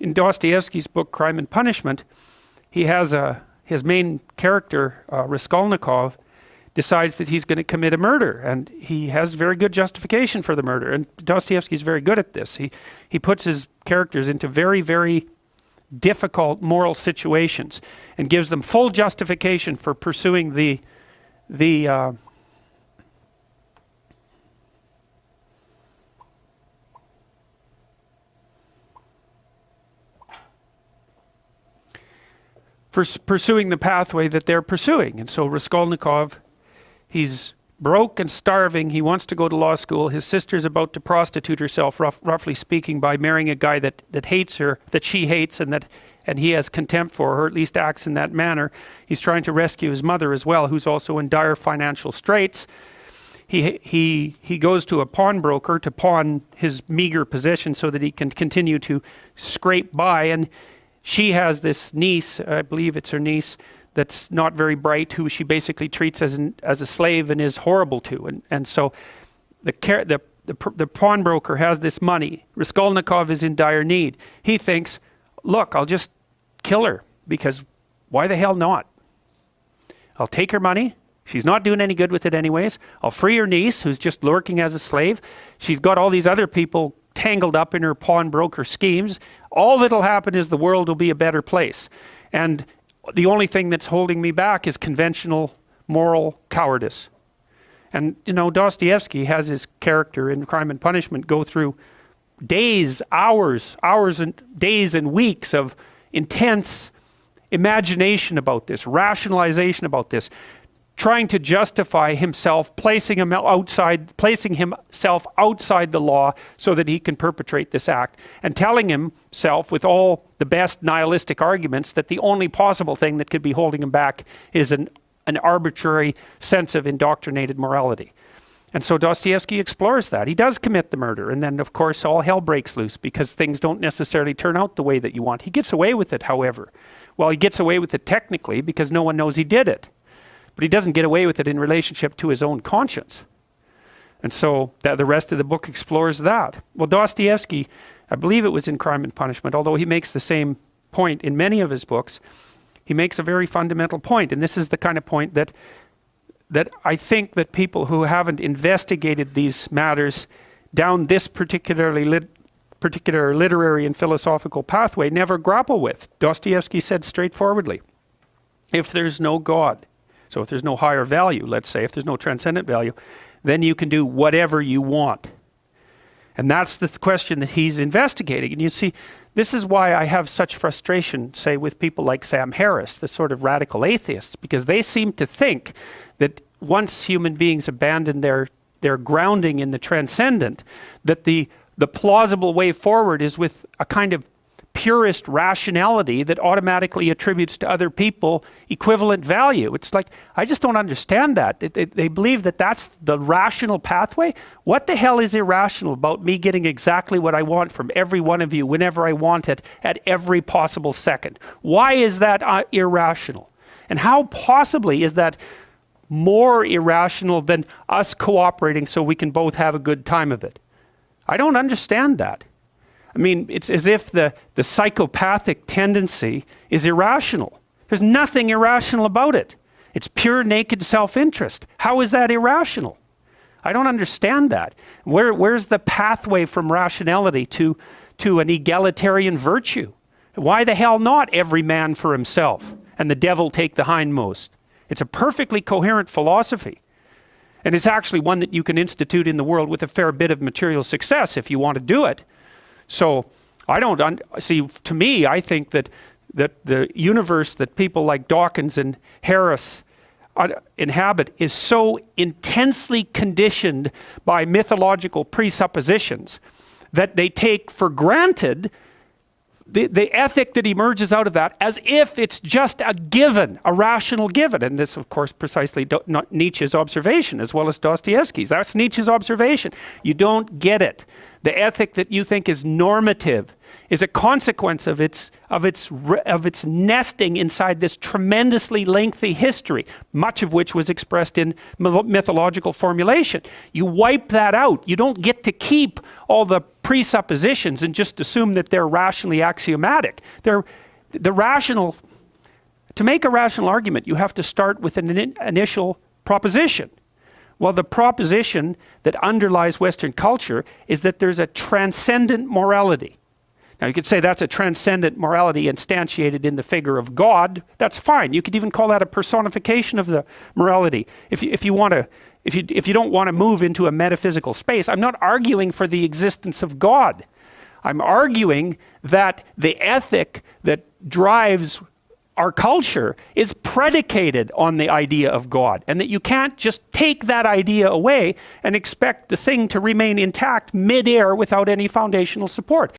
in Dostoevsky's book, Crime and Punishment, he has his main character, Raskolnikov, decides that he's going to commit a murder, and he has very good justification for the murder. And Dostoevsky's very good at this. He puts his characters into very, very difficult moral situations and gives them full justification for pursuing the pursuing the pathway that they're pursuing. And so Raskolnikov, he's broke and starving. He wants to go to law school. His sister's about to prostitute herself, roughly speaking, by marrying a guy that hates her, that she hates, and he has contempt for her, at least acts in that manner. He's trying to rescue his mother as well, who's also in dire financial straits. He goes to a pawnbroker to pawn his meager possession so that he can continue to scrape by. And she has this niece, I believe it's her niece, that's not very bright, who she basically treats as a slave and is horrible to. And so the pawnbroker has this money. Raskolnikov is in dire need. He thinks, look, I'll just kill her, because why the hell not? I'll take her money. She's not doing any good with it anyways. I'll free her niece, who's just lurking as a slave. She's got all these other people tangled up in her pawnbroker schemes. All that'll happen is the world will be a better place. And the only thing that's holding me back is conventional moral cowardice. And, you know, Dostoevsky has his character in Crime and Punishment go through days, hours and days and weeks of intense imagination about this, rationalization about this, trying to justify himself, placing himself outside the law so that he can perpetrate this act, and telling himself with all the best nihilistic arguments that the only possible thing that could be holding him back is an arbitrary sense of indoctrinated morality. And so Dostoevsky explores that. He does commit the murder, and then of course all hell breaks loose because things don't necessarily turn out the way that you want. He gets away with it, however. Well, he gets away with it technically because no one knows he did it. But he doesn't get away with it in relationship to his own conscience. And so the rest of the book explores that. Well, Dostoevsky, I believe it was in Crime and Punishment, although he makes the same point in many of his books, he makes a very fundamental point. And this is the kind of point that I think that people who haven't investigated these matters down this particular literary and philosophical pathway never grapple with. Dostoevsky said straightforwardly, if there's no God, so if there's no higher value, let's say, if there's no transcendent value, then you can do whatever you want. And that's the question that he's investigating. And you see, this is why I have such frustration, say, with people like Sam Harris, the sort of radical atheists, because they seem to think that once human beings abandon their grounding in the transcendent, that the plausible way forward is with a kind of purist rationality that automatically attributes to other people equivalent value. It's like, I just don't understand that. They believe that that's the rational pathway. What the hell is irrational about me getting exactly what I want from every one of you whenever I want it at every possible second? Why is that irrational? And how possibly is that more irrational than us cooperating so we can both have a good time of it? I don't understand that. I mean, it's as if the psychopathic tendency is irrational. There's nothing irrational about it. It's pure naked self-interest. How is that irrational? I don't understand that. Where's the pathway from rationality to an egalitarian virtue? Why the hell not every man for himself and the devil take the hindmost? It's a perfectly coherent philosophy. And it's actually one that you can institute in the world with a fair bit of material success if you want to do it. So I don't see. To me, I think that the universe that people like Dawkins and Harris inhabit is so intensely conditioned by mythological presuppositions that they take for granted the ethic that emerges out of that as if it's just a given, a rational given. And this, of course, precisely not Nietzsche's observation as well as Dostoevsky's. That's Nietzsche's observation. You don't get it. The ethic that you think is normative is a consequence of its nesting inside this tremendously lengthy history, much of which was expressed in mythological formulation. You wipe that out. You don't get to keep all the presuppositions and just assume that they're rationally axiomatic. To make a rational argument, you have to start with an initial proposition. Well, the proposition that underlies Western culture is that there's a transcendent morality. Now, you could say that's a transcendent morality instantiated in the figure of God. That's fine. You could even call that a personification of the morality. If you don't want to move into a metaphysical space, I'm not arguing for the existence of God. I'm arguing that the ethic that drives our culture is predicated on the idea of God, and that you can't just take that idea away and expect the thing to remain intact mid-air without any foundational support.